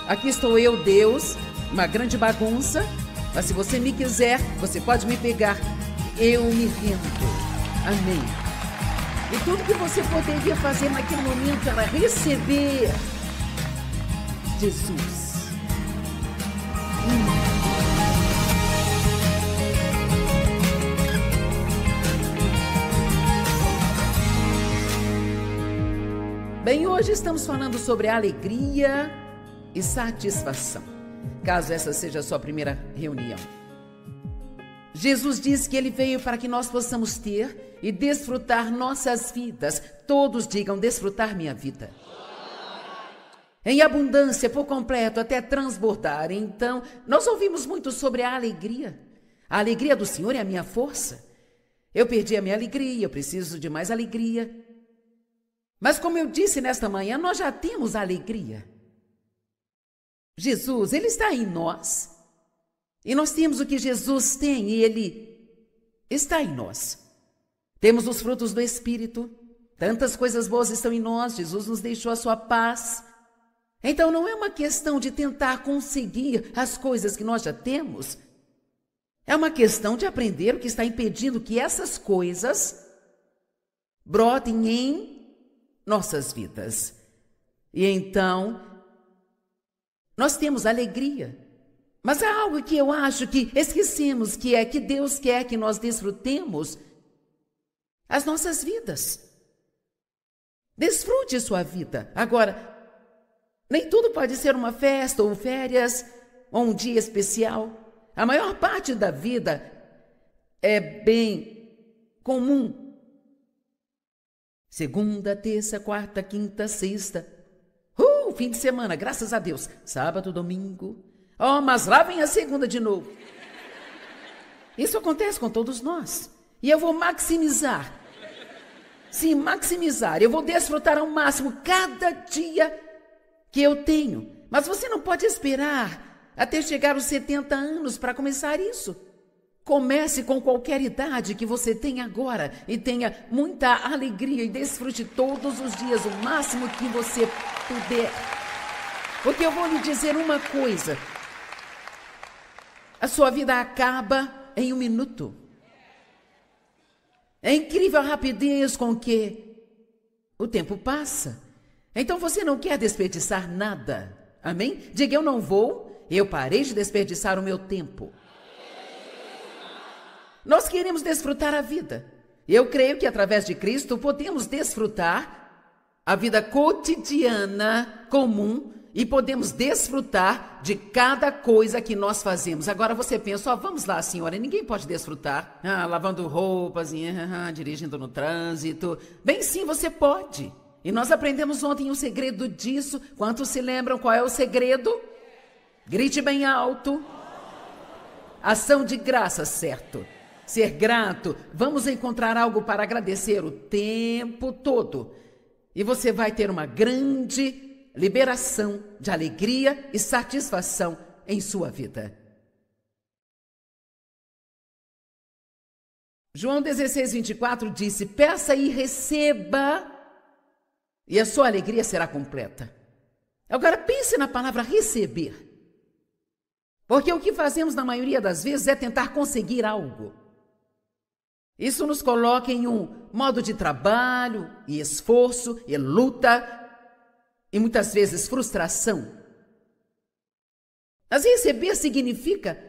Aqui estou eu, Deus, uma grande bagunça, mas se você me quiser, você pode me pegar. Eu me rendo. Amém. E tudo que você poderia fazer naquele momento era receber Jesus. Bem, hoje estamos falando sobre alegria e satisfação, caso essa seja a sua primeira reunião. Jesus disse que Ele veio para que nós possamos ter e desfrutar nossas vidas. Todos digam, desfrutar minha vida. Em abundância, por completo, até transbordar. Então, nós ouvimos muito sobre a alegria. A alegria do Senhor é a minha força. Eu perdi a minha alegria, eu preciso de mais alegria. Mas como eu disse nesta manhã, nós já temos a alegria. Jesus, Ele está em nós. E nós temos o que Jesus tem e Ele está em nós. Temos os frutos do Espírito. Tantas coisas boas estão em nós. Jesus nos deixou a sua paz. Então não é uma questão de tentar conseguir as coisas que nós já temos. É uma questão de aprender o que está impedindo que essas coisas brotem em nossas vidas. E então, nós temos alegria. Mas há algo que eu acho que esquecemos, que é que Deus quer que nós desfrutemos as nossas vidas. Desfrute sua vida. Agora, nem tudo pode ser uma festa ou férias ou um dia especial. A maior parte da vida é bem comum. Segunda, terça, quarta, quinta, sexta. Fim de semana, graças a Deus. Sábado, domingo. Oh, mas lá vem a segunda de novo. Isso acontece com todos nós. E eu vou maximizar. Sim, maximizar. Eu vou desfrutar ao máximo cada dia que eu tenho. Mas você não pode esperar até chegar aos 70 anos para começar isso. Comece com qualquer idade que você tenha agora e tenha muita alegria e desfrute todos os dias o máximo que você puder. Porque eu vou lhe dizer uma coisa. A sua vida acaba em 1 minuto. É incrível a rapidez com que o tempo passa. Então você não quer desperdiçar nada. Amém? Diga, eu não vou, eu parei de desperdiçar o meu tempo. Nós queremos desfrutar a vida. Eu creio que através de Cristo podemos desfrutar a vida cotidiana, comum, e podemos desfrutar de cada coisa que nós fazemos. Agora você pensa, vamos lá, senhora, ninguém pode desfrutar. Lavando roupas, dirigindo no trânsito. Bem, sim, você pode. E nós aprendemos ontem o segredo disso. Quantos se lembram qual é o segredo? Grite bem alto. Ação de graça, certo? Ser grato, vamos encontrar algo para agradecer o tempo todo. E você vai ter uma grande liberação de alegria e satisfação em sua vida. João 16:24 disse, peça e receba, e a sua alegria será completa. Agora pense na palavra receber. Porque o que fazemos na maioria das vezes é tentar conseguir algo. Isso nos coloca em um modo de trabalho e esforço e luta e muitas vezes frustração. Mas receber significa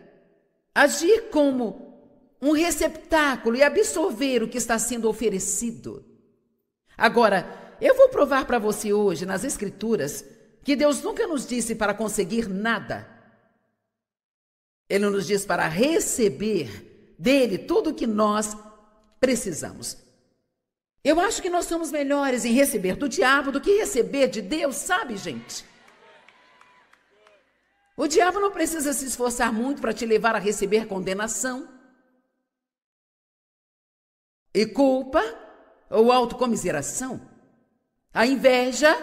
agir como um receptáculo e absorver o que está sendo oferecido. Agora, eu vou provar para você hoje nas Escrituras que Deus nunca nos disse para conseguir nada. Ele nos diz para receber dele tudo o que nós precisamos. Eu acho que nós somos melhores em receber do diabo do que receber de Deus, sabe, gente? O diabo não precisa se esforçar muito para te levar a receber condenação e culpa ou autocomiseração, a inveja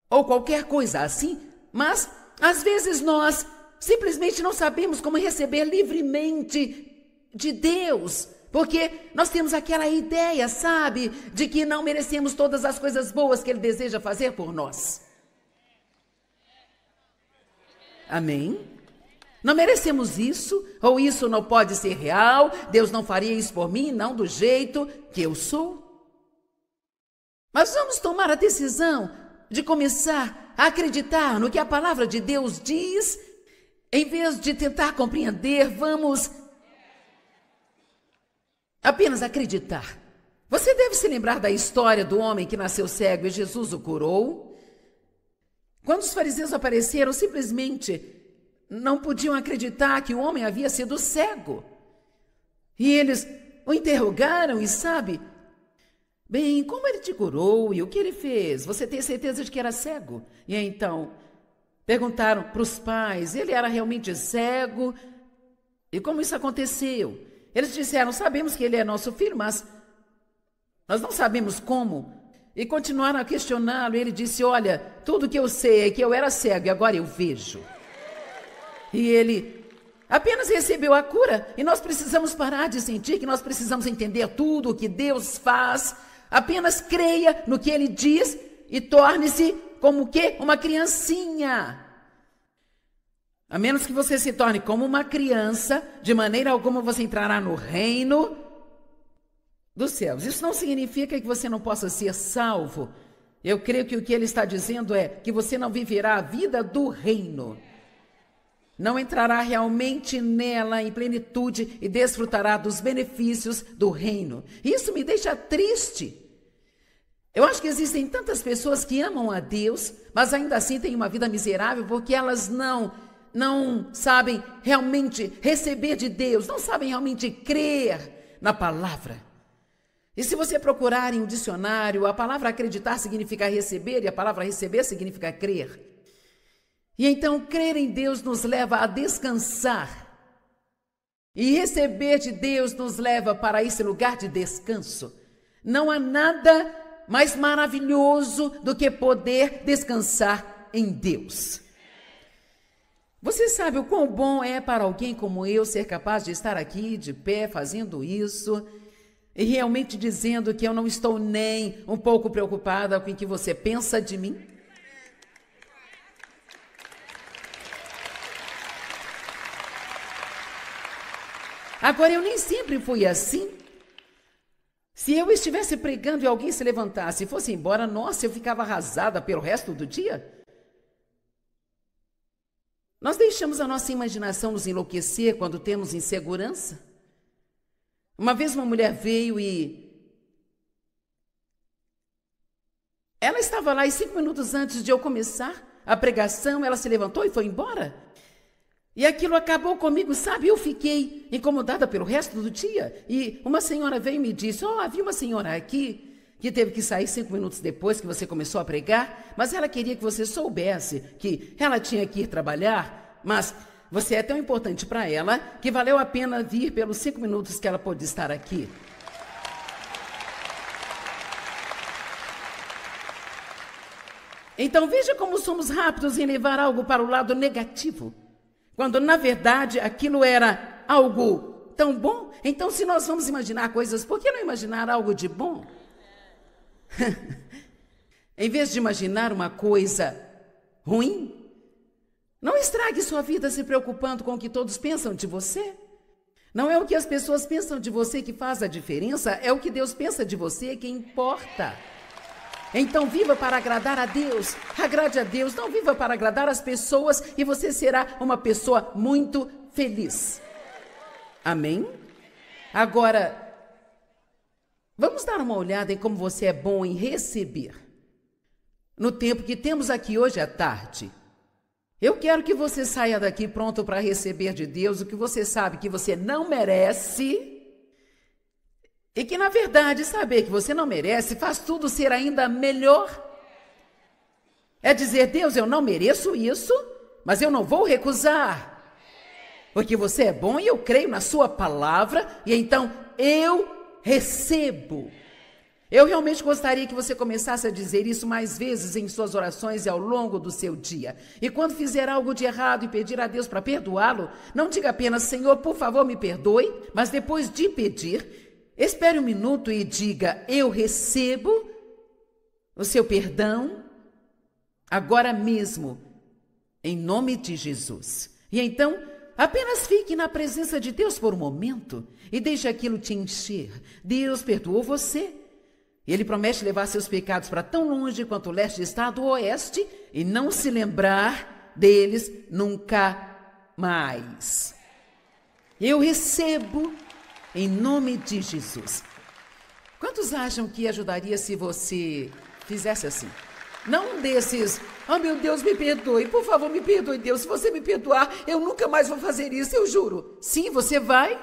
ou qualquer coisa assim, mas às vezes nós simplesmente não sabemos como receber livremente de Deus, porque nós temos aquela ideia, sabe, de que não merecemos todas as coisas boas que Ele deseja fazer por nós. Amém? Não merecemos isso, ou isso não pode ser real, Deus não faria isso por mim, não do jeito que eu sou. Mas vamos tomar a decisão de começar a acreditar no que a palavra de Deus diz, em vez de tentar compreender, vamos apenas acreditar. Você deve se lembrar da história do homem que nasceu cego e Jesus o curou. Quando os fariseus apareceram, simplesmente não podiam acreditar que o homem havia sido cego. E eles o interrogaram e sabe, bem, como ele te curou e o que ele fez? Você tem certeza de que era cego? E então perguntaram para os pais, ele era realmente cego? E como isso aconteceu? Eles disseram, sabemos que ele é nosso filho, mas nós não sabemos como. E continuaram a questioná-lo. Ele disse, olha, tudo que eu sei é que eu era cego e agora eu vejo. E ele apenas recebeu a cura. E nós precisamos parar de sentir que nós precisamos entender tudo o que Deus faz. Apenas creia no que ele diz e torne-se como o quê? Uma criancinha. A menos que você se torne como uma criança, de maneira alguma você entrará no reino dos céus. Isso não significa que você não possa ser salvo. Eu creio que o que ele está dizendo é que você não viverá a vida do reino. Não entrará realmente nela em plenitude e desfrutará dos benefícios do reino. Isso me deixa triste. Eu acho que existem tantas pessoas que amam a Deus, mas ainda assim têm uma vida miserável porque elas não sabem realmente receber de Deus, não sabem realmente crer na palavra. E se você procurar em um dicionário, a palavra acreditar significa receber e a palavra receber significa crer. E então crer em Deus nos leva a descansar. E receber de Deus nos leva para esse lugar de descanso. Não há nada mais maravilhoso do que poder descansar em Deus. Você sabe o quão bom é para alguém como eu ser capaz de estar aqui de pé fazendo isso e realmente dizendo que eu não estou nem um pouco preocupada com o que você pensa de mim? Agora, eu nem sempre fui assim. Se eu estivesse pregando e alguém se levantasse e fosse embora, nossa, eu ficava arrasada pelo resto do dia. Nós deixamos a nossa imaginação nos enlouquecer quando temos insegurança. Uma vez uma mulher veio e ela estava lá e 5 minutos antes de eu começar a pregação, ela se levantou e foi embora. E aquilo acabou comigo, sabe? Eu fiquei incomodada pelo resto do dia. E uma senhora veio e me disse, havia uma senhora aqui que teve que sair 5 minutos depois que você começou a pregar, mas ela queria que você soubesse que ela tinha que ir trabalhar, mas você é tão importante para ela que valeu a pena vir pelos 5 minutos que ela pôde estar aqui. Então veja como somos rápidos em levar algo para o lado negativo, quando na verdade aquilo era algo tão bom. Então se nós vamos imaginar coisas, por que não imaginar algo de bom? Em vez de imaginar uma coisa ruim, não estrague sua vida se preocupando com o que todos pensam de você. Não é o que as pessoas pensam de você que faz a diferença, é o que Deus pensa de você que importa. Então viva para agradar a Deus, agrade a Deus, não viva para agradar as pessoas e você será uma pessoa muito feliz. Amém? Agora, vamos dar uma olhada em como você é bom em receber. No tempo que temos aqui hoje à tarde, eu quero que você saia daqui pronto para receber de Deus o que você sabe que você não merece e que, na verdade, saber que você não merece faz tudo ser ainda melhor. É dizer, Deus, eu não mereço isso, mas eu não vou recusar, porque você é bom e eu creio na sua palavra e então eu recebo. Eu realmente gostaria que você começasse a dizer isso mais vezes em suas orações e ao longo do seu dia. E quando fizer algo de errado e pedir a Deus para perdoá-lo, não diga apenas, Senhor, por favor, me perdoe, mas depois de pedir, espere um minuto e diga, eu recebo o seu perdão agora mesmo, em nome de Jesus. E então, apenas fique na presença de Deus por um momento e deixe aquilo te encher. Deus perdoou você. Ele promete levar seus pecados para tão longe quanto o leste está do oeste e não se lembrar deles nunca mais. Eu recebo em nome de Jesus. Quantos acham que ajudaria se você fizesse assim? Não desses, oh meu Deus, me perdoe, por favor, me perdoe, Deus. Se você me perdoar, eu nunca mais vou fazer isso, eu juro. Sim, você vai.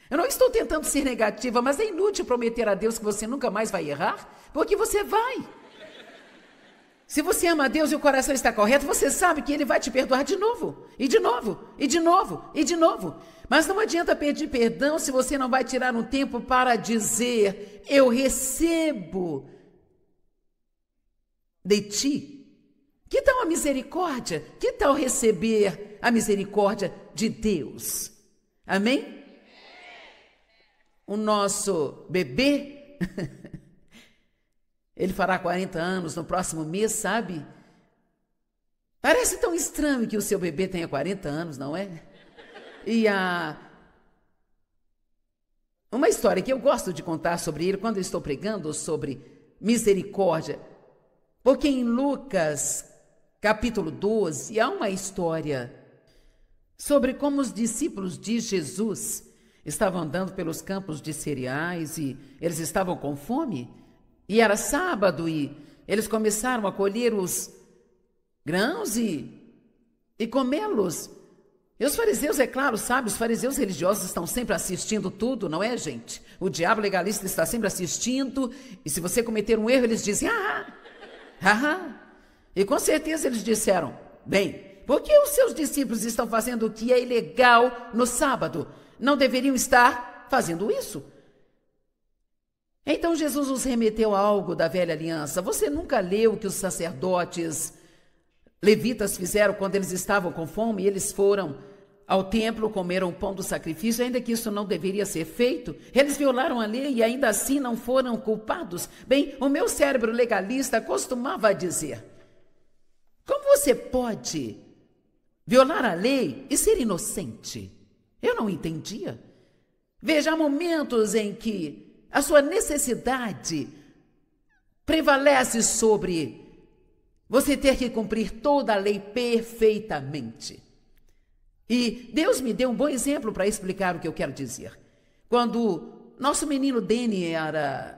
Eu não estou tentando ser negativa, mas é inútil prometer a Deus que você nunca mais vai errar, porque você vai. Se você ama a Deus e o coração está correto, você sabe que Ele vai te perdoar de novo, e de novo, e de novo, e de novo. Mas não adianta pedir perdão se você não vai tirar um tempo para dizer, eu recebo de ti. Que tal a misericórdia? Que tal receber a misericórdia de Deus? Amém? O nosso bebê... Ele fará 40 anos no próximo mês, sabe? Parece tão estranho que o seu bebê tenha 40 anos, não é? E uma história que eu gosto de contar sobre ele quando eu estou pregando sobre misericórdia. Porque em Lucas, capítulo 12, há uma história sobre como os discípulos de Jesus estavam andando pelos campos de cereais e eles estavam com fome. E era sábado e eles começaram a colher os grãos e comê-los. E os fariseus, é claro, sabe, os fariseus religiosos estão sempre assistindo tudo, não é, gente? O diabo legalista está sempre assistindo e se você cometer um erro, eles dizem, E com certeza eles disseram, bem, por que os seus discípulos estão fazendo o que é ilegal no sábado? Não deveriam estar fazendo isso? Então Jesus os remeteu a algo da velha aliança. Você nunca leu o que os sacerdotes levitas fizeram quando eles estavam com fome e eles foram ao templo, comeram o pão do sacrifício, ainda que isso não deveria ser feito? Eles violaram a lei e ainda assim não foram culpados? Bem, o meu cérebro legalista costumava dizer, como você pode violar a lei e ser inocente? Eu não entendia. Veja, há momentos em que a sua necessidade prevalece sobre você ter que cumprir toda a lei perfeitamente. E Deus me deu um bom exemplo para explicar o que eu quero dizer. Quando nosso menino Danny era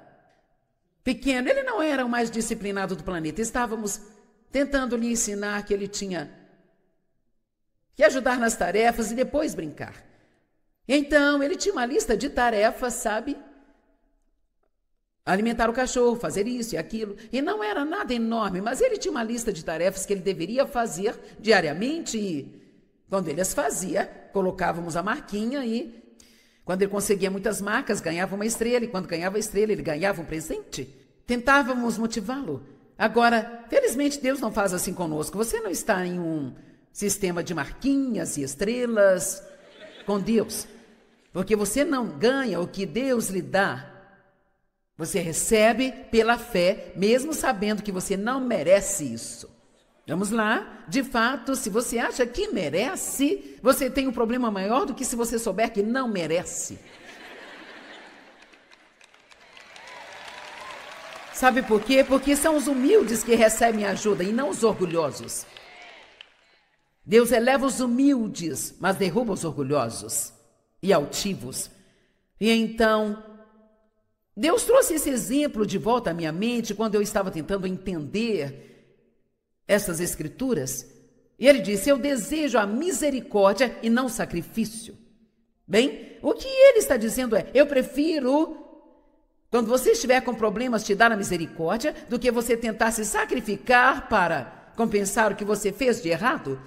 pequeno, ele não era o mais disciplinado do planeta. Estávamos tentando lhe ensinar que ele tinha que ajudar nas tarefas e depois brincar. Então, ele tinha uma lista de tarefas, sabe? Alimentar o cachorro, fazer isso e aquilo. E não era nada enorme, mas ele tinha uma lista de tarefas que ele deveria fazer diariamente e quando ele as fazia, colocávamos a marquinha e quando ele conseguia muitas marcas, ganhava uma estrela e quando ganhava a estrela, ele ganhava um presente. Tentávamos motivá-lo. Agora, felizmente, Deus não faz assim conosco. Você não está em um sistema de marquinhas e estrelas com Deus, porque você não ganha o que Deus lhe dá. Você recebe pela fé, mesmo sabendo que você não merece isso. Vamos lá, de fato, se você acha que merece, você tem um problema maior do que se você souber que não merece. Sabe por quê? Porque são os humildes que recebem ajuda e não os orgulhosos. Deus eleva os humildes, mas derruba os orgulhosos e altivos. E então, Deus trouxe esse exemplo de volta à minha mente quando eu estava tentando entender essas escrituras. E ele disse, eu desejo a misericórdia e não sacrifício. Bem, o que ele está dizendo é, eu prefiro, quando você estiver com problemas, te dar a misericórdia, do que você tentar se sacrificar para compensar o que você fez de errado.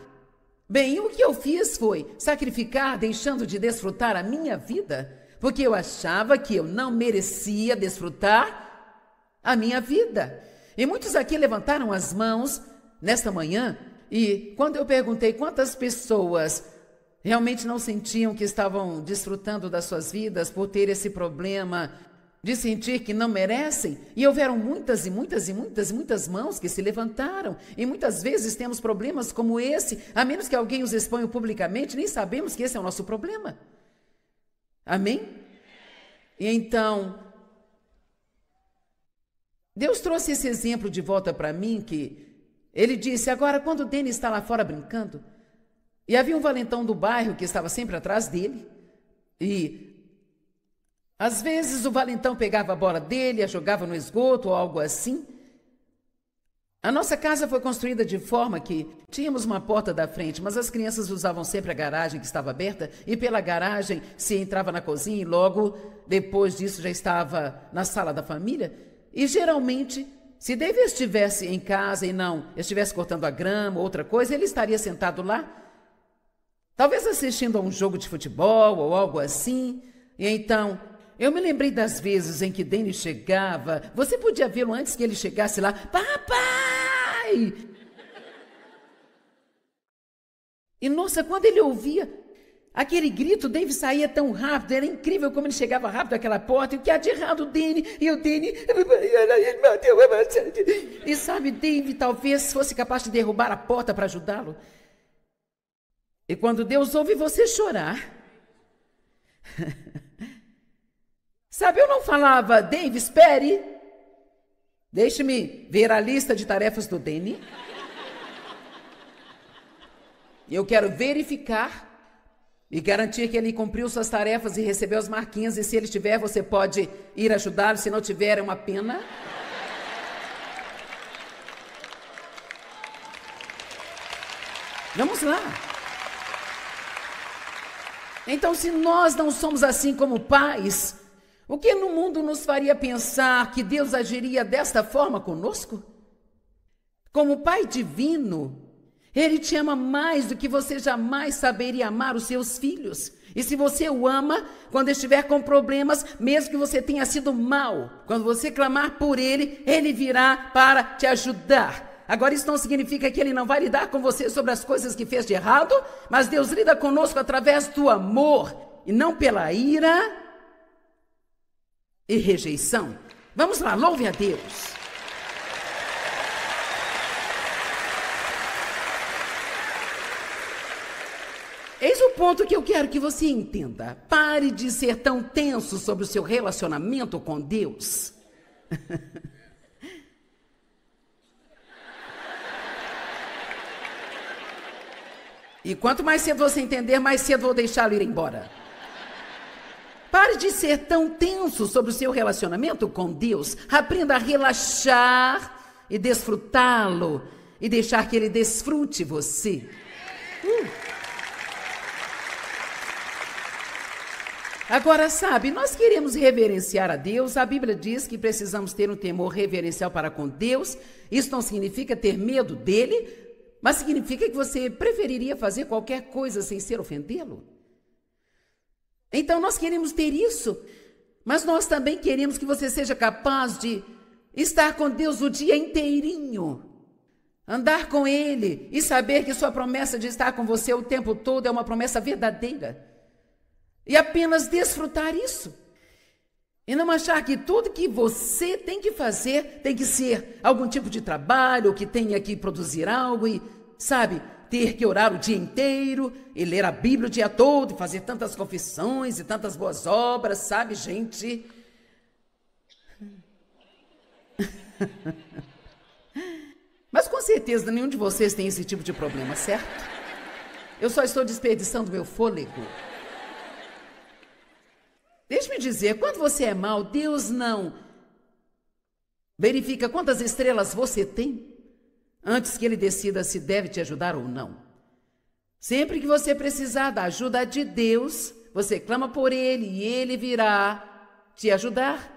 Bem, o que eu fiz foi sacrificar, deixando de desfrutar a minha vida, porque eu achava que eu não merecia desfrutar a minha vida. E muitos aqui levantaram as mãos nesta manhã, e quando eu perguntei quantas pessoas realmente não sentiam que estavam desfrutando das suas vidas por ter esse problema de sentir que não merecem, e houveram muitas e muitas e muitas e muitas mãos que se levantaram, e muitas vezes temos problemas como esse, a menos que alguém os exponha publicamente, nem sabemos que esse é o nosso problema. Amém? E então, Deus trouxe esse exemplo de volta para mim, que ele disse, agora quando o Denis está lá fora brincando, e havia um valentão do bairro que estava sempre atrás dele, e às vezes o valentão pegava a bola dele, a jogava no esgoto ou algo assim. A nossa casa foi construída de forma que tínhamos uma porta da frente, mas as crianças usavam sempre a garagem que estava aberta, e pela garagem se entrava na cozinha e logo depois disso já estava na sala da família. E geralmente, se David estivesse em casa e não estivesse cortando a grama ou outra coisa, ele estaria sentado lá, talvez assistindo a um jogo de futebol ou algo assim. E então, eu me lembrei das vezes em que Denis chegava, você podia vê-lo antes que ele chegasse lá, papai! E nossa, quando ele ouvia aquele grito, David saía tão rápido, era incrível como ele chegava rápido àquela porta, e o que há de errado, Denis? E o Denis, e sabe, David talvez fosse capaz de derrubar a porta para ajudá-lo. E quando Deus ouve você chorar, sabe, eu não falava, David, espere, deixe-me ver a lista de tarefas do Denis. Eu quero verificar e garantir que ele cumpriu suas tarefas e recebeu as marquinhas, e se ele tiver, você pode ir ajudá-lo, se não tiver, é uma pena. Vamos lá. Então, se nós não somos assim como pais, o que no mundo nos faria pensar que Deus agiria desta forma conosco? Como Pai divino, Ele te ama mais do que você jamais saberia amar os seus filhos. E se você o ama, quando estiver com problemas, mesmo que você tenha sido mal, quando você clamar por Ele, Ele virá para te ajudar. Agora, isso não significa que Ele não vai lidar com você sobre as coisas que fez de errado, mas Deus lida conosco através do amor, e não pela ira e rejeição. Vamos lá, louve a Deus. Eis o ponto que eu quero que você entenda. Pare de ser tão tenso sobre o seu relacionamento com Deus. E quanto mais cedo você entender, mais cedo vou deixá-lo ir embora. Pare de ser tão tenso sobre o seu relacionamento com Deus. Aprenda a relaxar e desfrutá-lo. E deixar que Ele desfrute você. Agora, sabe, nós queremos reverenciar a Deus. A Bíblia diz que precisamos ter um temor reverencial para com Deus. Isso não significa ter medo dele, mas significa que você preferiria fazer qualquer coisa sem ser ofendê-lo. Então, nós queremos ter isso, mas nós também queremos que você seja capaz de estar com Deus o dia inteirinho, andar com Ele e saber que sua promessa de estar com você o tempo todo é uma promessa verdadeira. E apenas desfrutar isso. E não achar que tudo que você tem que fazer tem que ser algum tipo de trabalho, ou que tenha que produzir algo e, sabe, ter que orar o dia inteiro e ler a Bíblia o dia todo e fazer tantas confissões e tantas boas obras, sabe, gente? Mas com certeza nenhum de vocês tem esse tipo de problema, certo? Eu só estou desperdiçando meu fôlego. Deixe-me dizer, quando você é mau, Deus não verifica quantas estrelas você tem antes que Ele decida se deve te ajudar ou não. Sempre que você precisar da ajuda de Deus, você clama por Ele e Ele virá te ajudar.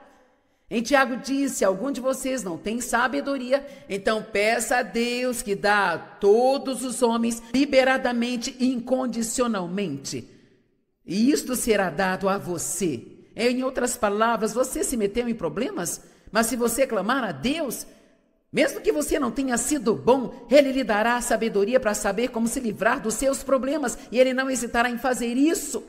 Em Tiago diz, se algum de vocês não tem sabedoria, então peça a Deus que dá a todos os homens liberadamente e incondicionalmente. E isto será dado a você. Em outras palavras, você se meteu em problemas, mas se você clamar a Deus, mesmo que você não tenha sido bom, Ele lhe dará a sabedoria para saber como se livrar dos seus problemas, e Ele não hesitará em fazer isso.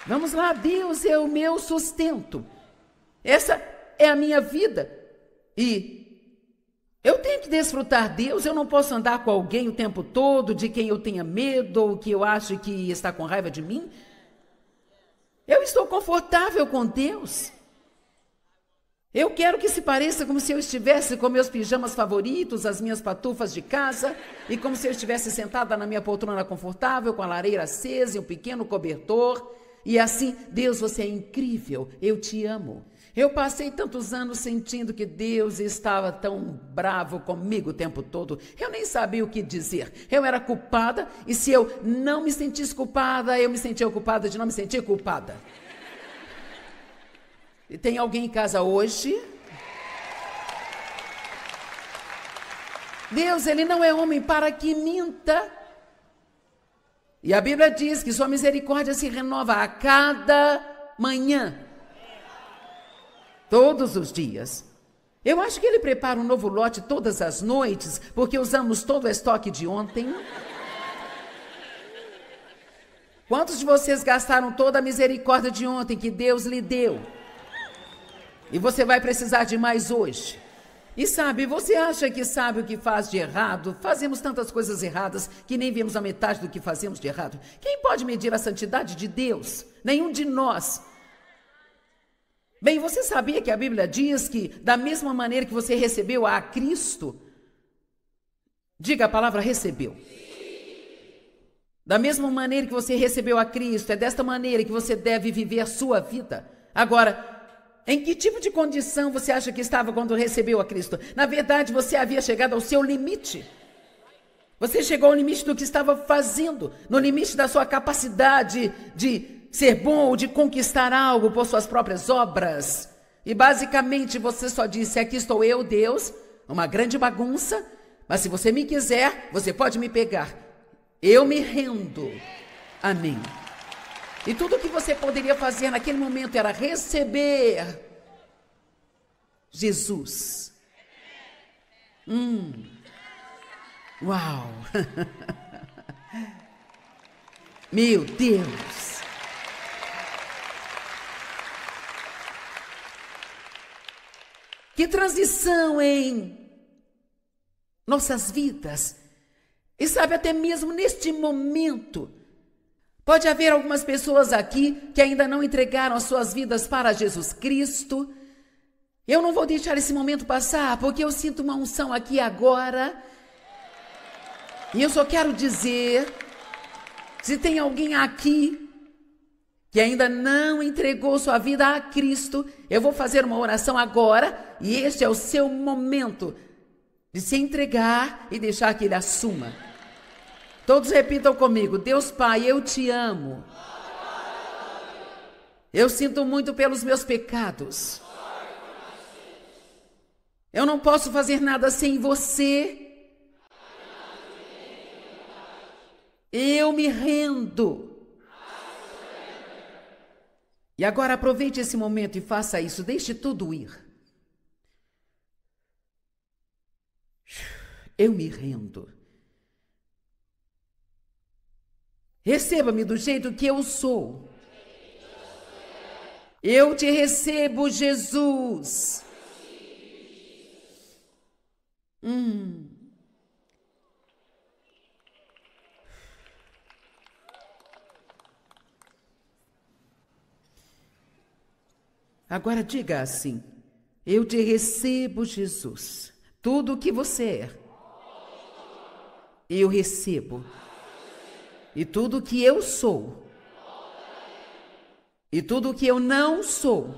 Vamos lá, Deus é o meu sustento. Essa é a minha vida. E eu tenho que desfrutar Deus. Eu não posso andar com alguém o tempo todo de quem eu tenha medo ou que eu acho que está com raiva de mim. Eu estou confortável com Deus. Eu quero que se pareça como se eu estivesse com meus pijamas favoritos, as minhas pantufas de casa, e como se eu estivesse sentada na minha poltrona confortável, com a lareira acesa e um pequeno cobertor. E assim, Deus, você é incrível, eu te amo. Eu passei tantos anos sentindo que Deus estava tão bravo comigo o tempo todo. Eu nem sabia o que dizer. Eu era culpada, e se eu não me sentisse culpada, eu me sentia culpada de não me sentir culpada. E tem alguém em casa hoje? Deus, ele não é homem para que minta. E a Bíblia diz que sua misericórdia se renova a cada manhã. Todos os dias. Eu acho que ele prepara um novo lote todas as noites, porque usamos todo o estoque de ontem. Quantos de vocês gastaram toda a misericórdia de ontem que Deus lhe deu? E você vai precisar de mais hoje. E sabe, você acha que sabe o que faz de errado? Fazemos tantas coisas erradas que nem vemos a metade do que fazemos de errado. Quem pode medir a santidade de Deus? Nenhum de nós. Bem, você sabia que a Bíblia diz que da mesma maneira que você recebeu a Cristo, diga a palavra recebeu. Da mesma maneira que você recebeu a Cristo, é desta maneira que você deve viver a sua vida. Agora, em que tipo de condição você acha que estava quando recebeu a Cristo? Na verdade, você havia chegado ao seu limite. Você chegou ao limite do que estava fazendo, no limite da sua capacidade de ser bom ou de conquistar algo por suas próprias obras. E basicamente você só disse, aqui estou eu, Deus, uma grande bagunça, mas se você me quiser, você pode me pegar. Eu me rendo. Amém. E tudo o que você poderia fazer naquele momento era receber Jesus. Uau! Meu Deus! Que transição em nossas vidas. E sabe, até mesmo neste momento, pode haver algumas pessoas aqui que ainda não entregaram as suas vidas para Jesus Cristo. Eu não vou deixar esse momento passar, porque eu sinto uma unção aqui agora. E eu só quero dizer, se tem alguém aqui que ainda não entregou sua vida a Cristo, eu vou fazer uma oração agora, e este é o seu momento de se entregar e deixar que Ele assuma. Todos repitam comigo, Deus Pai, eu te amo. Eu sinto muito pelos meus pecados. Eu não posso fazer nada sem você. Eu me rendo. E agora aproveite esse momento e faça isso, deixe tudo ir. Eu me rendo. Receba-me do jeito que eu sou. Eu te recebo, Jesus. Agora diga assim: eu te recebo, Jesus. Tudo o que você é, eu recebo. E tudo o que eu sou, e tudo o que eu não sou,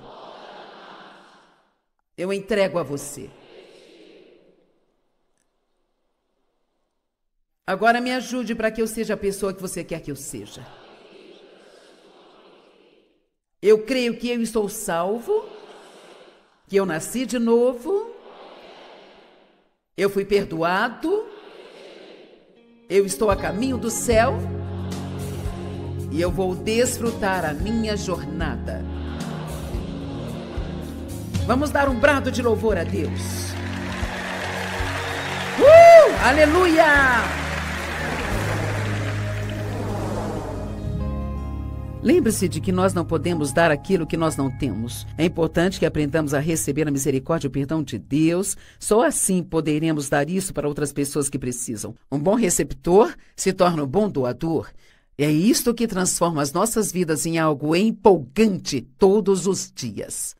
eu entrego a você. Agora me ajude para que eu seja a pessoa que você quer que eu seja. Eu creio que eu estou salvo, que eu nasci de novo, eu fui perdoado, eu estou a caminho do céu e eu vou desfrutar a minha jornada. Vamos dar um brado de louvor a Deus. Aleluia! Lembre-se de que nós não podemos dar aquilo que nós não temos. É importante que aprendamos a receber a misericórdia e o perdão de Deus. Só assim poderemos dar isso para outras pessoas que precisam. Um bom receptor se torna um bom doador. É isto que transforma as nossas vidas em algo empolgante todos os dias.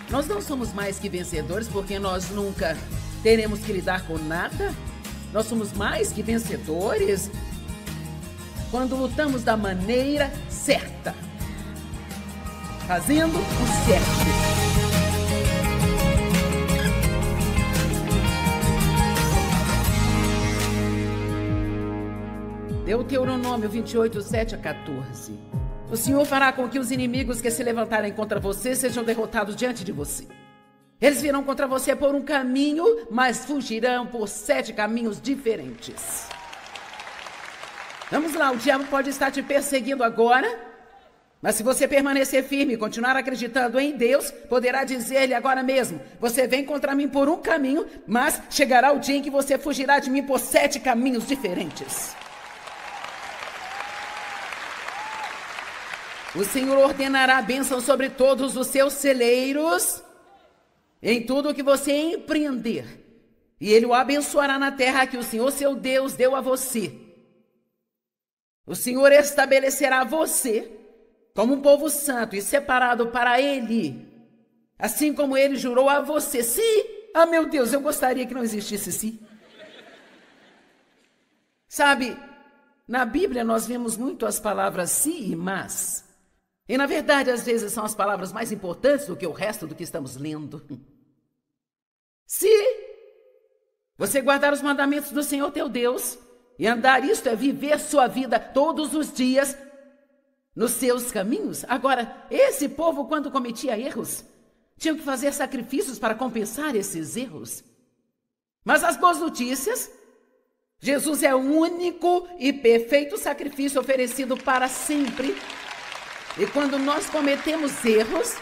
Nós não somos mais que vencedores porque nós nunca teremos que lidar com nada. Nós somos mais que vencedores quando lutamos da maneira certa, fazendo o certo. Deuteronômio 28, 7 a 14. O Senhor fará com que os inimigos que se levantarem contra você sejam derrotados diante de você. Eles virão contra você por um caminho, mas fugirão por 7 caminhos diferentes. Vamos lá, o diabo pode estar te perseguindo agora, mas se você permanecer firme e continuar acreditando em Deus, poderá dizer-lhe agora mesmo: você vem contra mim por um caminho, mas chegará o dia em que você fugirá de mim por 7 caminhos diferentes. O Senhor ordenará a bênção sobre todos os seus celeiros, em tudo o que você empreender. E Ele o abençoará na terra que o Senhor, seu Deus, deu a você. O Senhor estabelecerá você como um povo santo e separado para Ele, assim como Ele jurou a você. Meu Deus, eu gostaria que não existisse se. Sabe, na Bíblia nós vemos muito as palavras se e mas. E, na verdade, às vezes são as palavras mais importantes do que o resto do que estamos lendo. Se você guardar os mandamentos do Senhor teu Deus, e andar, isto é, viver sua vida todos os dias nos seus caminhos. Agora, esse povo, quando cometia erros, tinha que fazer sacrifícios para compensar esses erros. Mas as boas notícias, Jesus é o único e perfeito sacrifício oferecido para sempre. E quando nós cometemos erros,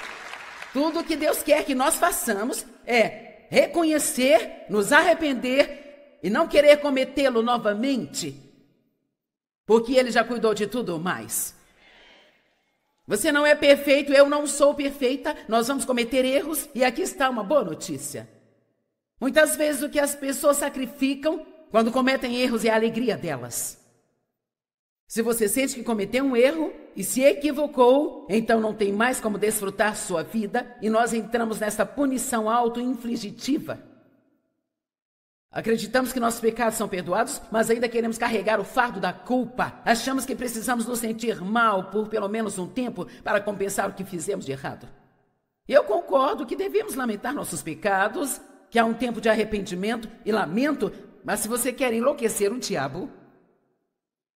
tudo o que Deus quer que nós façamos é reconhecer, nos arrepender e não querer cometê-lo novamente, porque Ele já cuidou de tudo mais. Você não é perfeito, eu não sou perfeita, nós vamos cometer erros e aqui está uma boa notícia. Muitas vezes o que as pessoas sacrificam quando cometem erros é a alegria delas. Se você sente que cometeu um erro e se equivocou, então não tem mais como desfrutar sua vida e nós entramos nessa punição auto-infligitiva. Acreditamos que nossos pecados são perdoados, mas ainda queremos carregar o fardo da culpa. Achamos que precisamos nos sentir mal por pelo menos um tempo para compensar o que fizemos de errado. Eu concordo que devemos lamentar nossos pecados, que há um tempo de arrependimento e lamento, mas se você quer enlouquecer o diabo,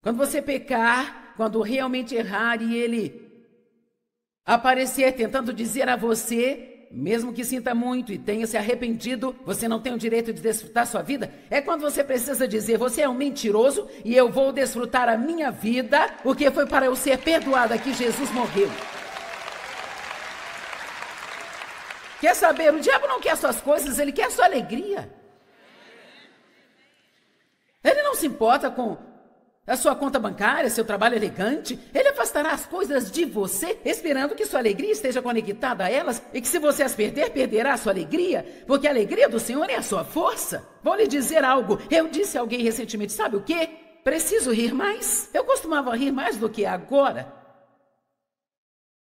quando você pecar, quando realmente errar e ele aparecer tentando dizer a você, mesmo que sinta muito e tenha se arrependido, você não tem o direito de desfrutar sua vida, é quando você precisa dizer: você é um mentiroso e eu vou desfrutar a minha vida, porque foi para eu ser perdoada que Jesus morreu. Quer saber? O diabo não quer suas coisas, ele quer sua alegria. Ele não se importa com a sua conta bancária, seu trabalho elegante. Ele afastará as coisas de você, esperando que sua alegria esteja conectada a elas e que se você as perder, perderá a sua alegria, porque a alegria do Senhor é a sua força. Vou lhe dizer algo. Eu disse a alguém recentemente: sabe o quê? Preciso rir mais. Eu costumava rir mais do que agora.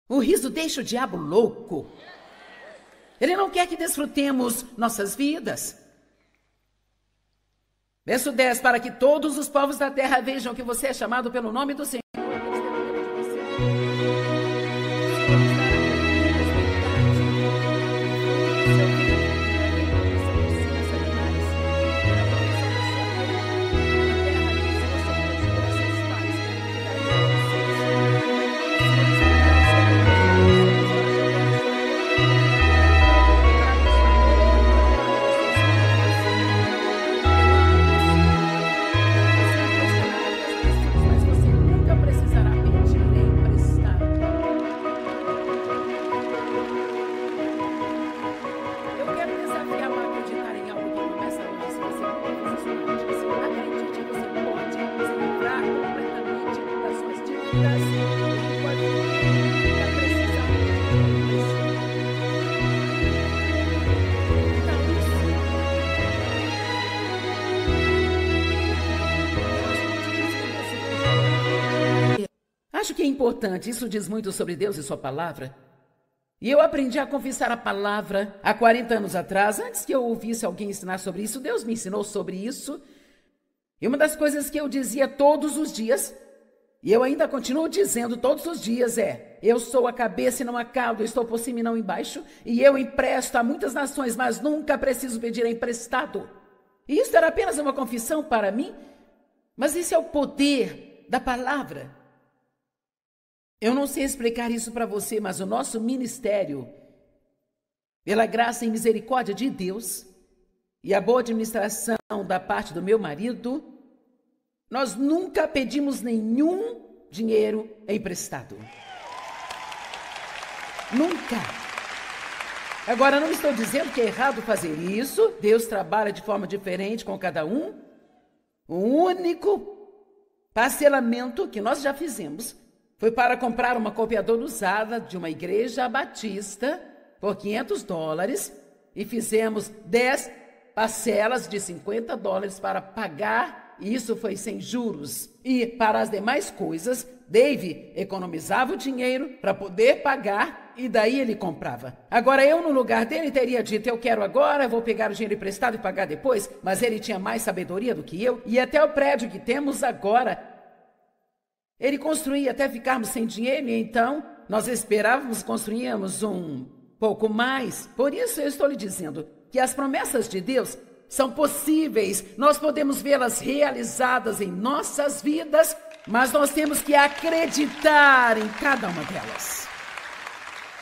O riso deixa o diabo louco. Ele não quer que desfrutemos nossas vidas. Verso 10, para que todos os povos da terra vejam que você é chamado pelo nome do Senhor. Acho que é importante, isso diz muito sobre Deus e sua palavra. E eu aprendi a confessar a palavra há 40 anos atrás, antes que eu ouvisse alguém ensinar sobre isso. Deus me ensinou sobre isso. E uma das coisas que eu dizia todos os dias, e eu ainda continuo dizendo todos os dias, eu sou a cabeça e não a cauda, eu estou por cima e não embaixo, e eu empresto a muitas nações, mas nunca preciso pedir emprestado. E isso era apenas uma confissão para mim, mas esse é o poder da palavra. Eu não sei explicar isso para você, mas o nosso ministério, pela graça e misericórdia de Deus, e a boa administração da parte do meu marido, nós nunca pedimos nenhum dinheiro emprestado. Nunca. Agora, não estou dizendo que é errado fazer isso. Deus trabalha de forma diferente com cada um. O único parcelamento que nós já fizemos foi para comprar uma copiadora usada de uma igreja batista por $500 e fizemos 10 parcelas de $50 para pagar, e isso foi sem juros. E para as demais coisas, Dave economizava o dinheiro para poder pagar e daí ele comprava. Agora eu, no lugar dele, teria dito: eu quero agora, eu vou pegar o dinheiro emprestado e pagar depois, mas ele tinha mais sabedoria do que eu, e até o prédio que temos agora ele construía até ficarmos sem dinheiro, e então nós esperávamos, construíamos um pouco mais. Por isso eu estou lhe dizendo que as promessas de Deus são possíveis, nós podemos vê-las realizadas em nossas vidas, mas nós temos que acreditar em cada uma delas.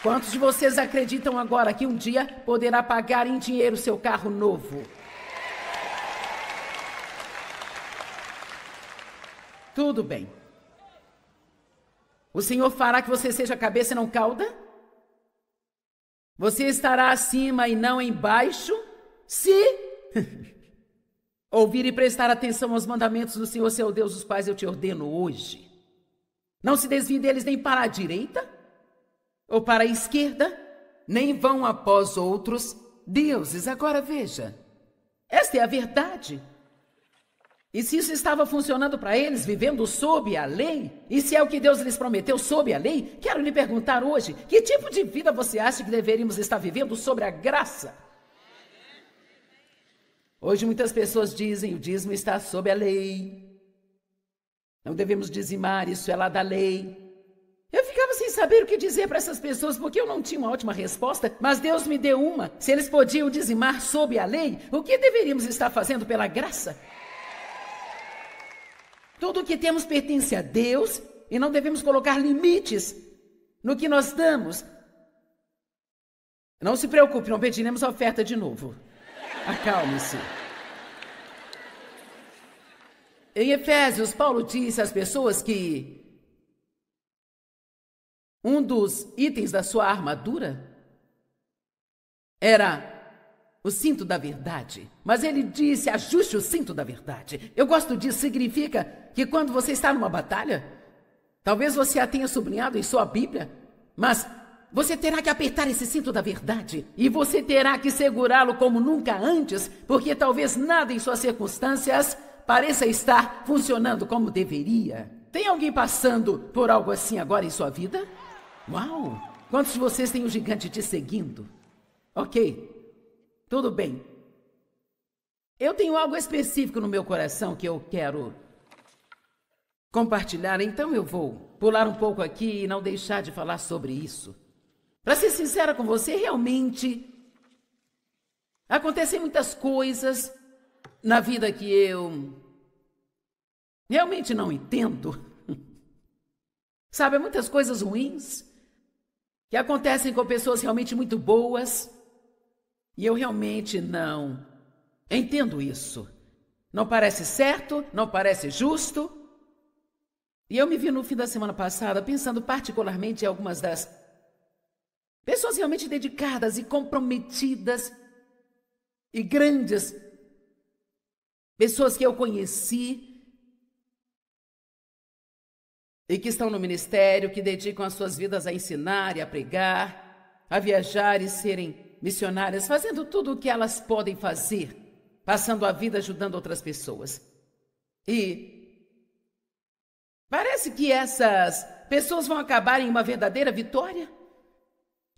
Quantos de vocês acreditam agora que um dia poderá pagar em dinheiro seu carro novo? Tudo bem. O Senhor fará que você seja cabeça e não cauda? Você estará acima e não embaixo? Se ouvir e prestar atenção aos mandamentos do Senhor seu Deus, os quais eu te ordeno hoje. Não se desvie deles nem para a direita ou para a esquerda, nem vão após outros deuses. Agora veja, esta é a verdade. E se isso estava funcionando para eles, vivendo sob a lei, e se é o que Deus lhes prometeu sob a lei, quero lhe perguntar hoje, que tipo de vida você acha que deveríamos estar vivendo sobre a graça? Hoje muitas pessoas dizem: o dízimo está sob a lei, não devemos dizimar, isso é lá da lei. Eu ficava sem saber o que dizer para essas pessoas, porque eu não tinha uma ótima resposta, mas Deus me deu uma. Se eles podiam dizimar sob a lei, o que deveríamos estar fazendo pela graça? Tudo o que temos pertence a Deus e não devemos colocar limites no que nós damos. Não se preocupe, não pediremos a oferta de novo. Acalme-se. Em Efésios, Paulo disse às pessoas que um dos itens da sua armadura era o cinto da verdade. Mas ele disse: ajuste o cinto da verdade. Eu gosto disso, significa que quando você está numa batalha, talvez você a tenha sublinhado em sua Bíblia, mas você terá que apertar esse cinto da verdade e você terá que segurá-lo como nunca antes, porque talvez nada em suas circunstâncias pareça estar funcionando como deveria. Tem alguém passando por algo assim agora em sua vida? Uau! Quantos de vocês têm um gigante te seguindo? Ok. Tudo bem. Eu tenho algo específico no meu coração que eu quero compartilhar, então eu vou pular um pouco aqui e não deixar de falar sobre isso. Para ser sincera com você, realmente acontecem muitas coisas na vida que eu realmente não entendo. Sabe, muitas coisas ruins que acontecem com pessoas realmente muito boas. E eu realmente não entendo isso. Não parece certo, não parece justo. E eu me vi no fim da semana passada pensando particularmente em algumas das pessoas realmente dedicadas e comprometidas e grandes pessoas que eu conheci e que estão no ministério, que dedicam as suas vidas a ensinar e a pregar, a viajar e serem missionárias, fazendo tudo o que elas podem fazer, passando a vida ajudando outras pessoas. E parece que essas pessoas vão acabar em uma verdadeira vitória.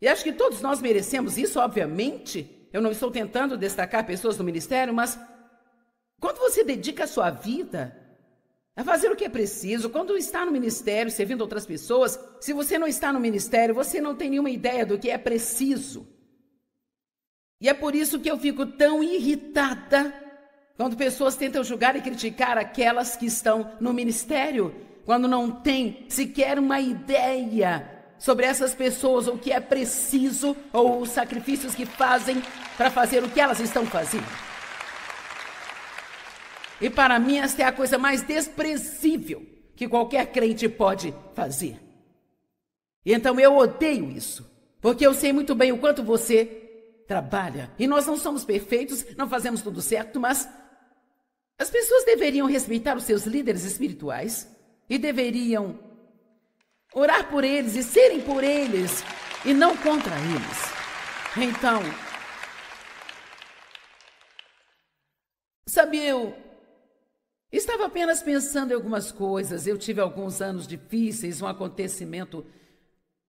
E acho que todos nós merecemos isso, obviamente. Eu não estou tentando destacar pessoas do ministério, mas quando você dedica a sua vida a fazer o que é preciso, quando está no ministério, servindo outras pessoas, se você não está no ministério, você não tem nenhuma ideia do que é preciso. E é por isso que eu fico tão irritada quando pessoas tentam julgar e criticar aquelas que estão no ministério, quando não têm sequer uma ideia sobre essas pessoas, o que é preciso, ou os sacrifícios que fazem para fazer o que elas estão fazendo. E para mim, esta é a coisa mais desprezível que qualquer crente pode fazer. E então eu odeio isso, porque eu sei muito bem o quanto você trabalha. E nós não somos perfeitos, não fazemos tudo certo, mas as pessoas deveriam respeitar os seus líderes espirituais e deveriam orar por eles e serem por eles e não contra eles. Então, sabe, eu estava apenas pensando em algumas coisas. Eu tive alguns anos difíceis, um acontecimento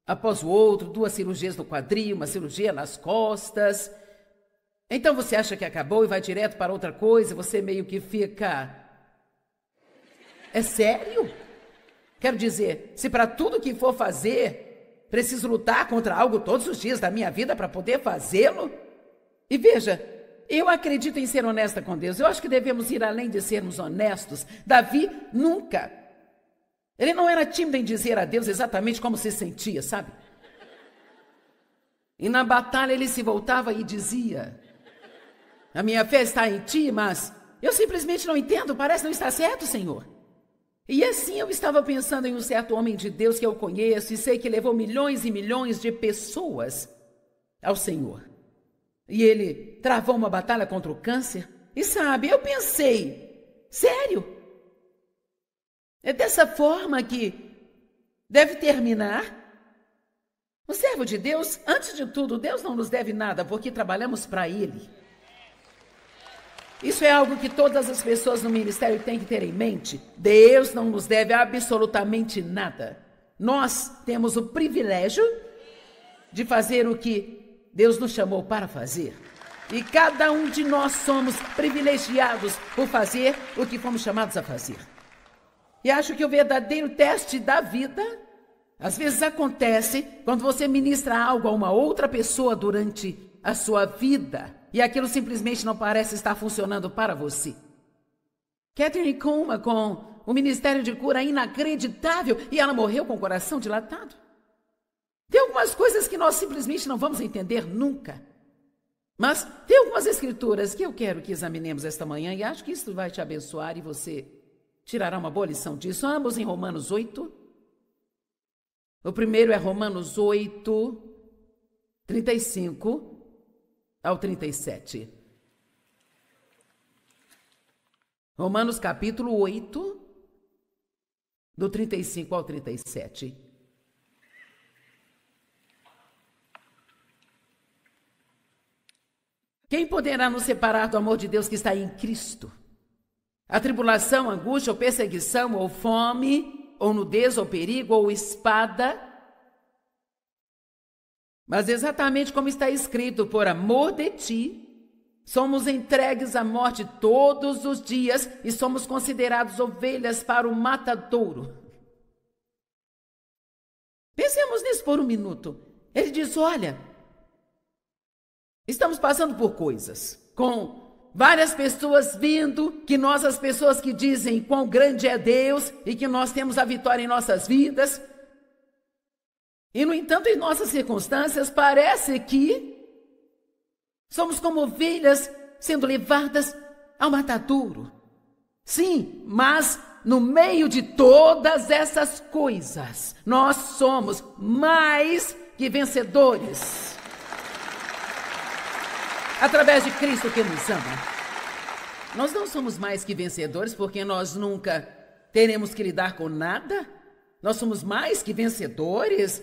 após o outro, 2 cirurgias no quadril, uma cirurgia nas costas. Então você acha que acabou e vai direto para outra coisa, você meio que fica... É sério? Quero dizer, se para tudo que for fazer, preciso lutar contra algo todos os dias da minha vida para poder fazê-lo? E veja, eu acredito em ser honesta com Deus. Eu acho que devemos ir além de sermos honestos. Davi nunca. Ele não era tímido em dizer a Deus exatamente como se sentia, sabe? E na batalha ele se voltava e dizia: a minha fé está em ti, mas eu simplesmente não entendo, parece não estar certo, Senhor. E assim eu estava pensando em um certo homem de Deus que eu conheço e sei que levou milhões e milhões de pessoas ao Senhor. E ele travou uma batalha contra o câncer. E sabe, eu pensei, sério? É dessa forma que deve terminar? O servo de Deus, antes de tudo, Deus não nos deve nada, porque trabalhamos para Ele. Isso é algo que todas as pessoas no ministério têm que ter em mente. Deus não nos deve absolutamente nada. Nós temos o privilégio de fazer o que Deus nos chamou para fazer. E cada um de nós somos privilegiados por fazer o que fomos chamados a fazer. E acho que o verdadeiro teste da vida, às vezes acontece quando você ministra algo a uma outra pessoa durante a sua vida, e aquilo simplesmente não parece estar funcionando para você. Catherine Kuhlman, com um ministério de cura inacreditável, e ela morreu com o coração dilatado. Tem algumas coisas que nós simplesmente não vamos entender nunca. Mas tem algumas escrituras que eu quero que examinemos esta manhã, e acho que isso vai te abençoar e você tirará uma boa lição disso. Ambos em Romanos 8. O primeiro é Romanos 8, 35 ao 37. Romanos capítulo 8, do 35 ao 37. Quem poderá nos separar do amor de Deus que está em Cristo? A tribulação, angústia ou perseguição, ou fome, ou nudez, ou perigo, ou espada. Mas exatamente como está escrito, por amor de ti, somos entregues à morte todos os dias e somos considerados ovelhas para o matadouro. Pensemos nisso por um minuto. Ele diz, olha, estamos passando por coisas, com várias pessoas vindo, que nós, as pessoas que dizem quão grande é Deus e que nós temos a vitória em nossas vidas. E, no entanto, em nossas circunstâncias, parece que somos como ovelhas sendo levadas ao matadouro. Sim, mas no meio de todas essas coisas, nós somos mais que vencedores. Através de Cristo que nos ama. Nós não somos mais que vencedores porque nós nunca teremos que lidar com nada. Nós somos mais que vencedores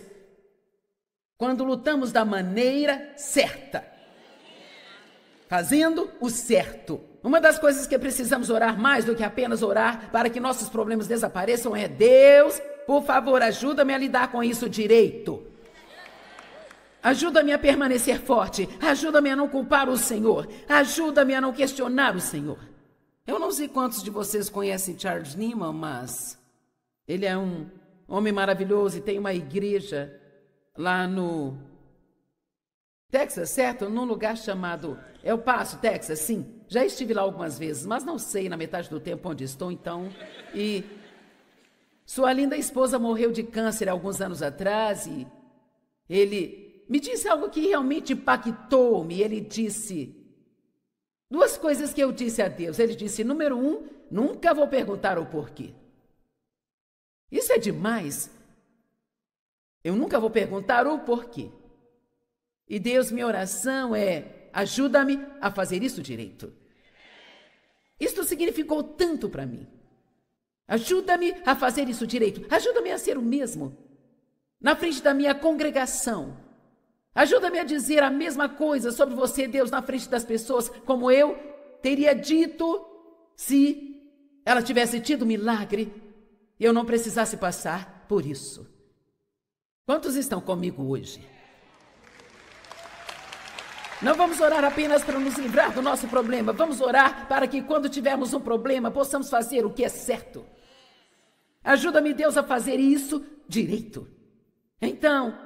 quando lutamos da maneira certa. Fazendo o certo. Uma das coisas que precisamos orar mais do que apenas orar para que nossos problemas desapareçam é: Deus, por favor, ajuda-me a lidar com isso direito. Ajuda-me a permanecer forte. Ajuda-me a não culpar o Senhor. Ajuda-me a não questionar o Senhor. Eu não sei quantos de vocês conhecem Charles Niemann, mas ele é um homem maravilhoso e tem uma igreja lá no Texas, certo? Num lugar chamado El Paso, Texas, sim. Já estive lá algumas vezes, mas não sei na metade do tempo onde estou, então. E sua linda esposa morreu de câncer há alguns anos atrás e ele me disse algo que realmente impactou-me. Ele disse duas coisas que eu disse a Deus. Ele disse, número 1, nunca vou perguntar o porquê. Isso é demais. Eu nunca vou perguntar o porquê. E Deus, minha oração é, ajuda-me a fazer isso direito. Isto significou tanto para mim. Ajuda-me a fazer isso direito. Ajuda-me a ser o mesmo na frente da minha congregação. Ajuda-me a dizer a mesma coisa sobre você, Deus, na frente das pessoas, como eu teria dito se ela tivesse tido milagre e eu não precisasse passar por isso. Quantos estão comigo hoje? Não vamos orar apenas para nos livrar do nosso problema. Vamos orar para que quando tivermos um problema, possamos fazer o que é certo. Ajuda-me, Deus, a fazer isso direito. Então,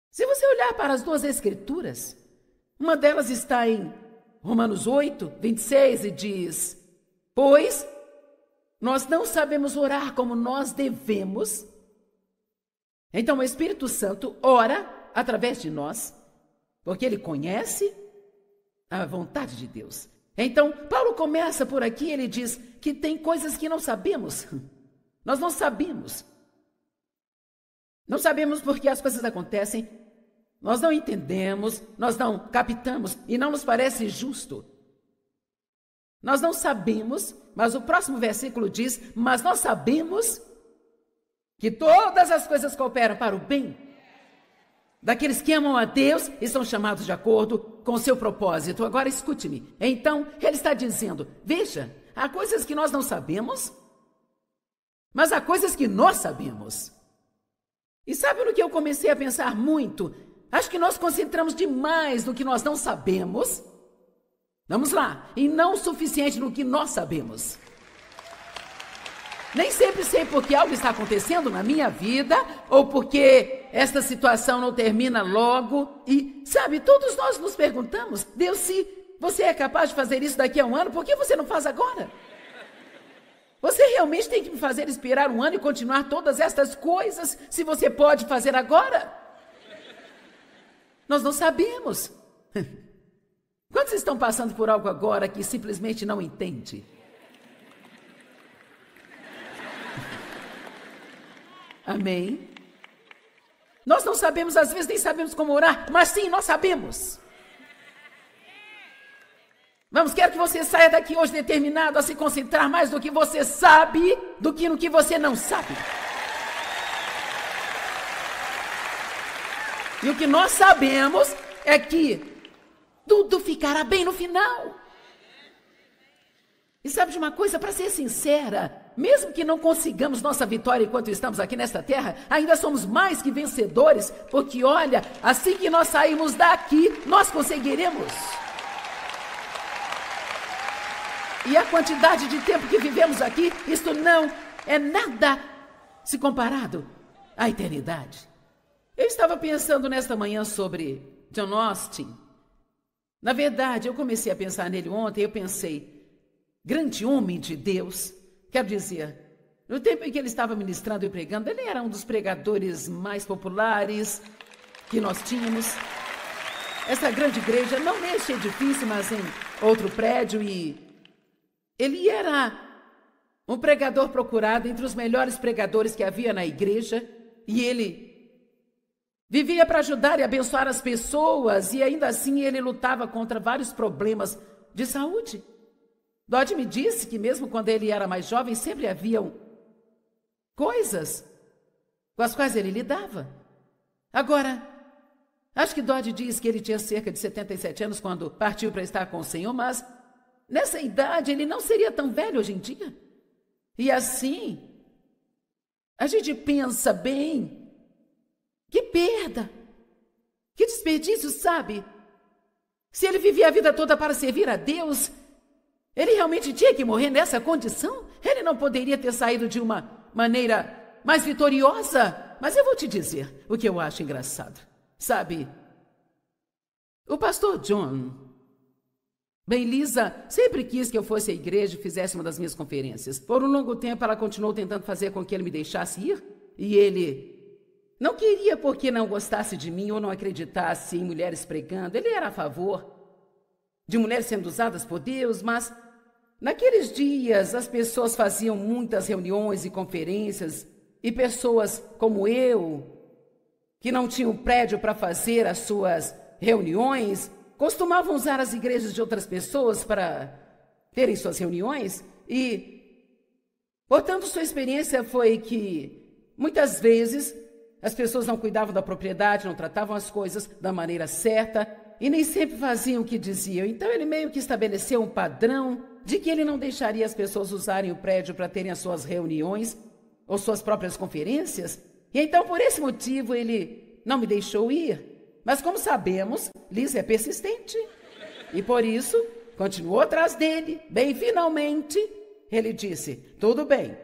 se você olhar para as duas escrituras, uma delas está em Romanos 8, 26 e diz, pois nós não sabemos orar como nós devemos. Então o Espírito Santo ora através de nós, porque ele conhece a vontade de Deus. Então, Paulo começa por aqui, ele diz que tem coisas que não sabemos. Nós não sabemos. Não sabemos por que as coisas acontecem. Nós não entendemos, nós não captamos e não nos parece justo. Nós não sabemos, mas o próximo versículo diz, mas nós sabemos que todas as coisas cooperam para o bem daqueles que amam a Deus e são chamados de acordo com o seu propósito. Agora escute-me. Então, ele está dizendo, veja, há coisas que nós não sabemos, mas há coisas que nós sabemos. E sabe no que eu comecei a pensar muito? Acho que nós concentramos demais no que nós não sabemos. Vamos lá. E não o suficiente no que nós sabemos. Nem sempre sei porque algo está acontecendo na minha vida ou porque esta situação não termina logo. E, sabe, todos nós nos perguntamos, Deus, se você é capaz de fazer isso daqui a um ano, por que você não faz agora? Você realmente tem que me fazer esperar um ano e continuar todas estas coisas se você pode fazer agora? Nós não sabemos. Quantos estão passando por algo agora que simplesmente não entende? Amém? Nós não sabemos, às vezes nem sabemos como orar, mas sim, nós sabemos. Vamos, quero que você saia daqui hoje determinado a se concentrar mais no que você sabe do que no que você não sabe. E o que nós sabemos é que tudo ficará bem no final. E sabe de uma coisa, para ser sincera, mesmo que não consigamos nossa vitória enquanto estamos aqui nesta terra, ainda somos mais que vencedores, porque olha, assim que nós sairmos daqui, nós conseguiremos. E a quantidade de tempo que vivemos aqui, isto não é nada se comparado à eternidade. Eu estava pensando nesta manhã sobre John Austin. Na verdade, eu comecei a pensar nele ontem, eu pensei, grande homem de Deus, quero dizer, no tempo em que ele estava ministrando e pregando, ele era um dos pregadores mais populares que nós tínhamos. Essa grande igreja, não neste edifício, mas em outro prédio, e ele era um pregador procurado entre os melhores pregadores que havia na igreja, e ele vivia para ajudar e abençoar as pessoas, e ainda assim ele lutava contra vários problemas de saúde. Dodge me disse que mesmo quando ele era mais jovem, sempre haviam coisas com as quais ele lidava. Agora, acho que Dodge diz que ele tinha cerca de 77 anos quando partiu para estar com o Senhor, mas nessa idade ele não seria tão velho hoje em dia. E assim, a gente pensa bem, que perda, que desperdício, sabe? Se ele vivia a vida toda para servir a Deus, ele realmente tinha que morrer nessa condição? Ele não poderia ter saído de uma maneira mais vitoriosa? Mas eu vou te dizer o que eu acho engraçado. Sabe, o pastor John, bem, Lisa sempre quis que eu fosse à igreja e fizesse uma das minhas conferências. Por um longo tempo, ela continuou tentando fazer com que ele me deixasse ir. E ele não queria porque não gostasse de mim ou não acreditasse em mulheres pregando. Ele era a favor de mulheres sendo usadas por Deus, mas naqueles dias as pessoas faziam muitas reuniões e conferências e pessoas como eu, que não tinham prédio para fazer as suas reuniões, costumavam usar as igrejas de outras pessoas para terem suas reuniões e, portanto, sua experiência foi que muitas vezes as pessoas não cuidavam da propriedade, não tratavam as coisas da maneira certa e nem sempre faziam o que diziam. Então ele meio que estabeleceu um padrão de que ele não deixaria as pessoas usarem o prédio para terem as suas reuniões ou suas próprias conferências. E então, por esse motivo, ele não me deixou ir. Mas como sabemos, Liz é persistente. E por isso, continuou atrás dele. Bem, finalmente, ele disse, tudo bem.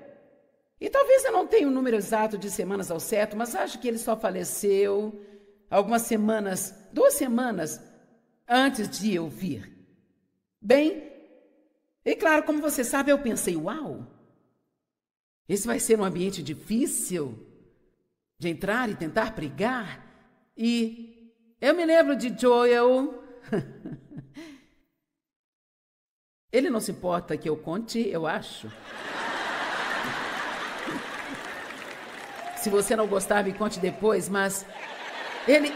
E talvez eu não tenha o número exato de semanas ao certo, mas acho que ele só faleceu algumas semanas, 2 semanas, antes de eu vir. Bem, e claro, como você sabe, eu pensei, uau, esse vai ser um ambiente difícil de entrar e tentar pregar. E eu me lembro de Joel. Ele não se importa que eu conte, eu acho. Se você não gostar, me conte depois, mas ele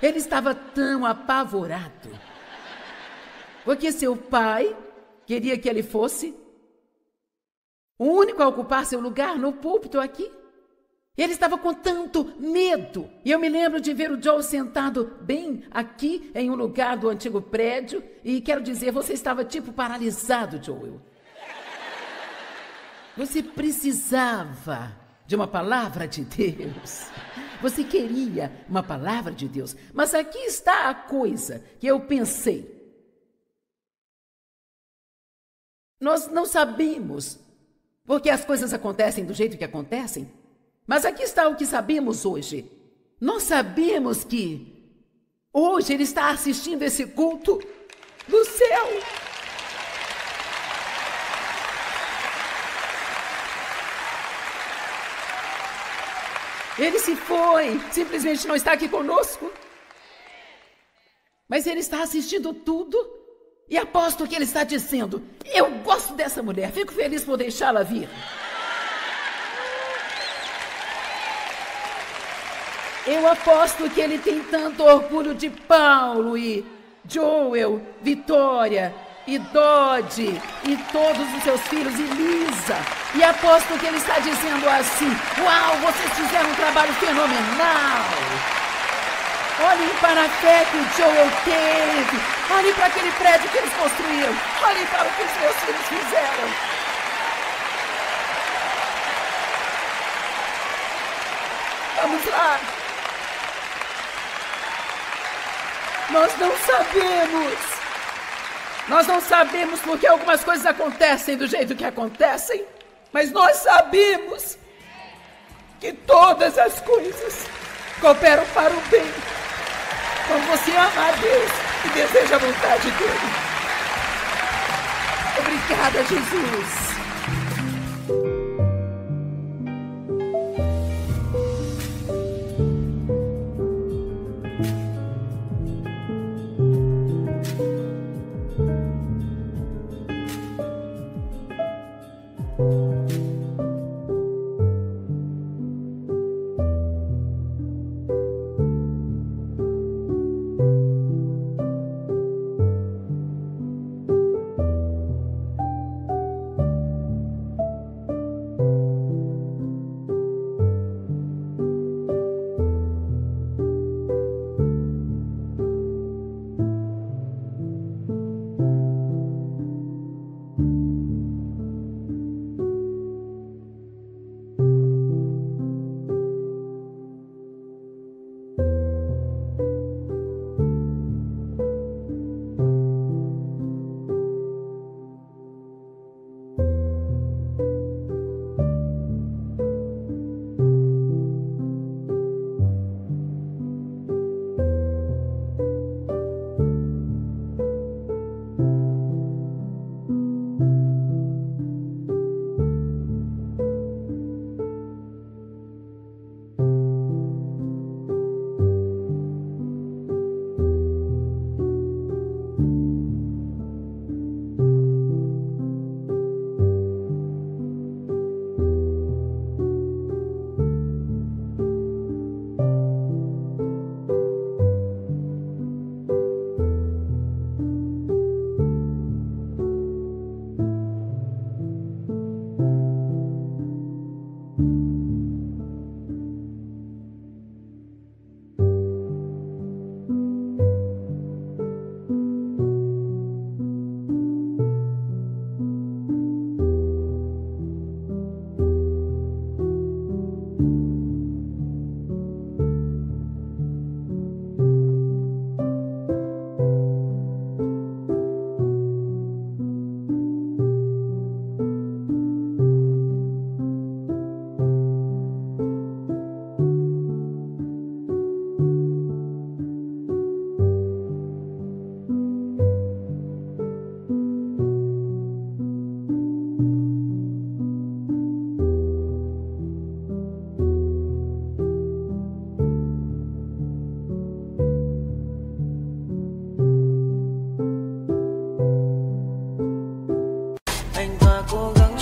estava tão apavorado, porque seu pai queria que ele fosse o único a ocupar seu lugar no púlpito aqui. Ele estava com tanto medo. E eu me lembro de ver o Joel sentado bem aqui em um lugar do antigo prédio. E quero dizer, você estava tipo paralisado, Joel. Você precisava de uma palavra de Deus. Você queria uma palavra de Deus. Mas aqui está a coisa que eu pensei. Nós não sabemos porque as coisas acontecem do jeito que acontecem. Mas aqui está o que sabemos hoje. Nós sabemos que hoje ele está assistindo esse culto do céu. Ele se foi, simplesmente não está aqui conosco. Mas ele está assistindo tudo e aposto que ele está dizendo, eu gosto dessa mulher, fico feliz por deixá-la vir. Eu aposto que ele tem tanto orgulho de Paulo e Joel, Vitória e Dodge e todos os seus filhos e Lisa. E aposto que ele está dizendo assim, uau, vocês fizeram um trabalho fenomenal. Olhem para a fé que o Joel teve. Olhem para aquele prédio que eles construíram. Olhem para o que os meus filhos fizeram. Vamos lá. Nós não sabemos porque algumas coisas acontecem do jeito que acontecem, mas nós sabemos que todas as coisas cooperam para o bem, quando você ama a Deus e deseja a vontade dele. Obrigada, Jesus.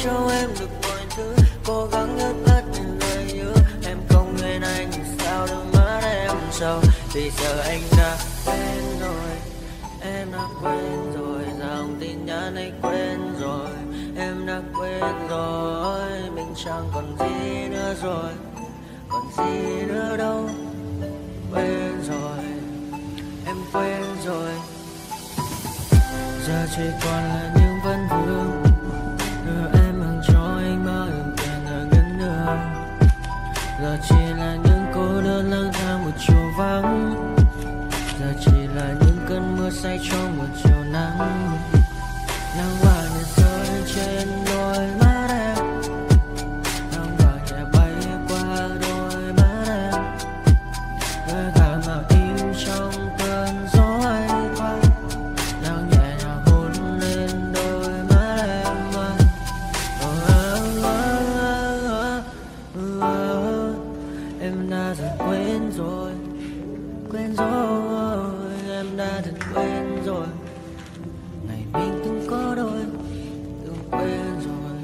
cho em được mọi thứ, cố gắng nhớ tất những lời nhớ. Em không quên anh sao đôi mắt em sầu, vì giờ anh đã quên rồi, em đã quên rồi, dòng tin nhắn anh quên rồi, em đã quên rồi, mình chẳng còn gì nữa rồi, còn gì nữa đâu, quên rồi, em quên rồi. Giờ chỉ còn là những vấn vương, em mang cho anh bao ước tiền ở gần đường. Giờ chỉ là những cô đơn lang thang một chiều vắng, giờ chỉ là những cơn mưa say trong một chiều nắng. Nắng vàng nhẹ rơi trên đôi mắt em, nắng vàng nhẹ bay qua đôi mắt em, với cả mà im trong cơn gió anh qua. Nắng nhẹ nhàng hôn lên đôi mắt em. Em đã dần quên rồi, quên rồi, em đã dần quên rồi. Ngày mình từng có đôi, từng quên rồi.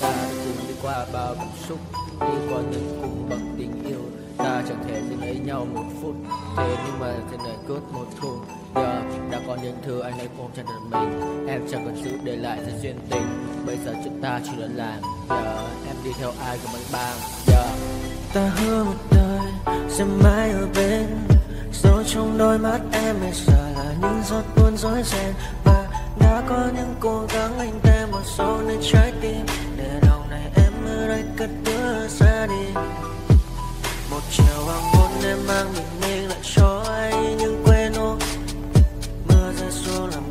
Ta đã cùng đi qua bao cảm xúc, đi qua những cung bậc tình yêu. Ta chẳng thể giữ lấy nhau một phút, thế nhưng mà trên đời cốt một thu. Giờ đã có những thứ anh ấy ôm trong đời mình, em chẳng còn giữ để lại sự duyên tình. Bây giờ chúng ta chỉ đơn làm, giờ em đi theo ai của mình bang. Giờ Ta hứa một đời sẽ mãi ở bên, dấu trong đôi mắt em bây giờ là những giọt buồn rối ren. Và đã có những cố gắng anh thêm một số nơi trái tim, để lòng này em ở đây cất bước ra đi. Một chiều hoàng hôn em mang bình minh lại cho anh những quên ô, mưa rơi xuống làm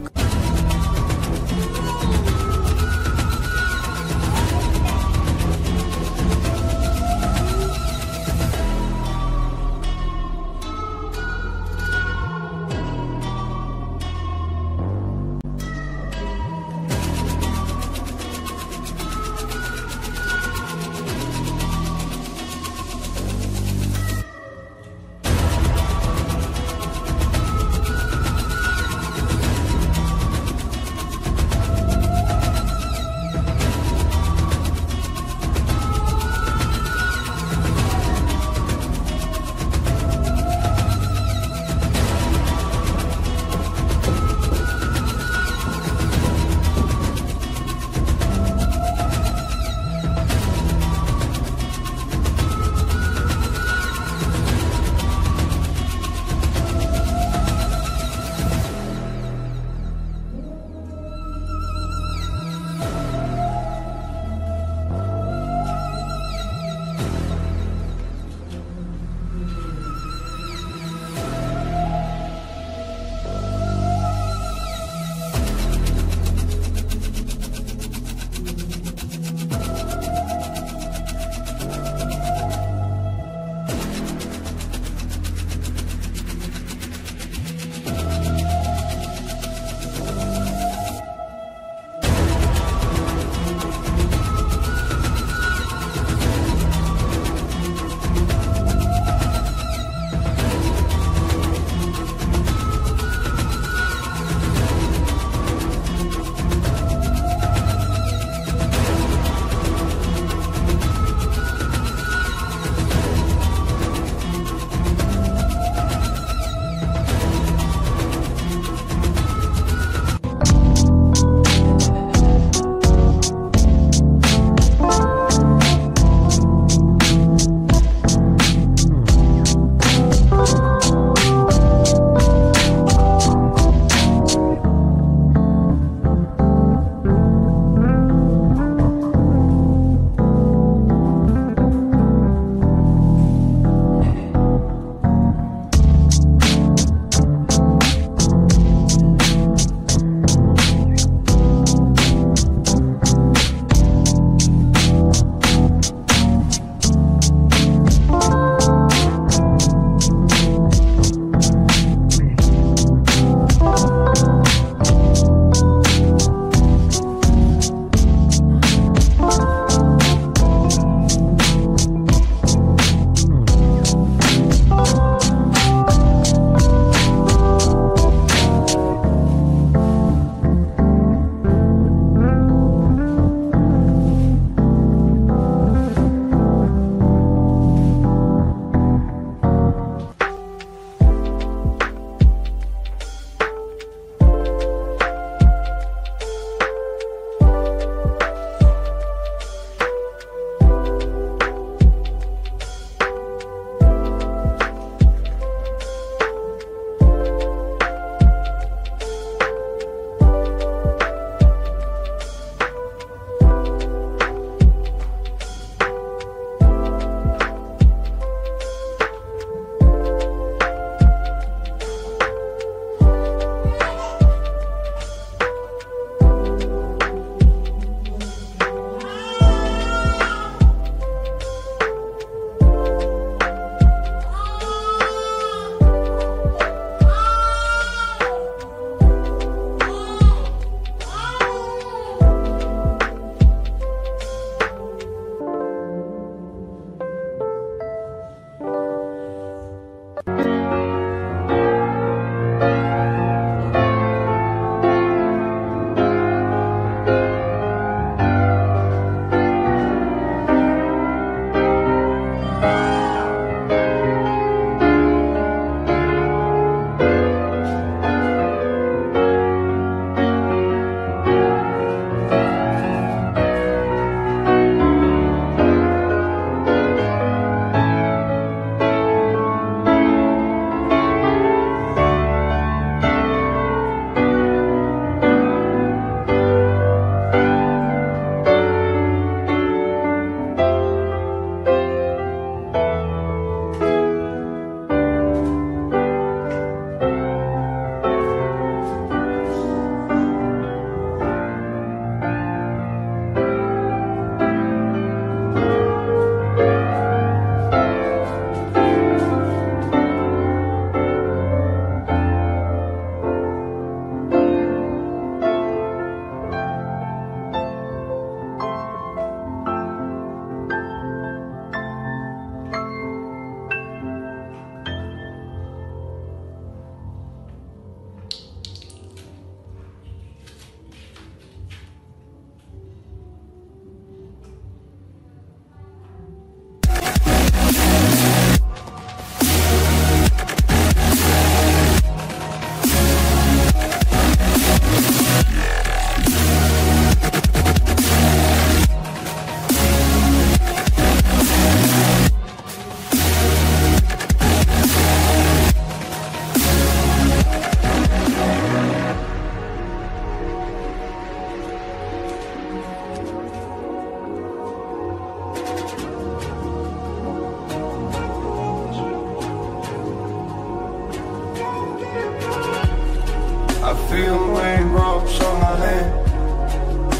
feel the raindrops on my hand.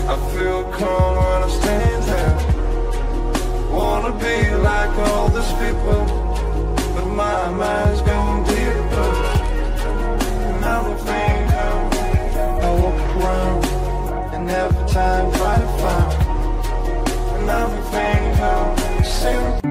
I feel calm when I stand there. Wanna be like all these people, but my mind's going deeper. Another finger, I walk around, and every time try to find another finger, sing.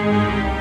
Thank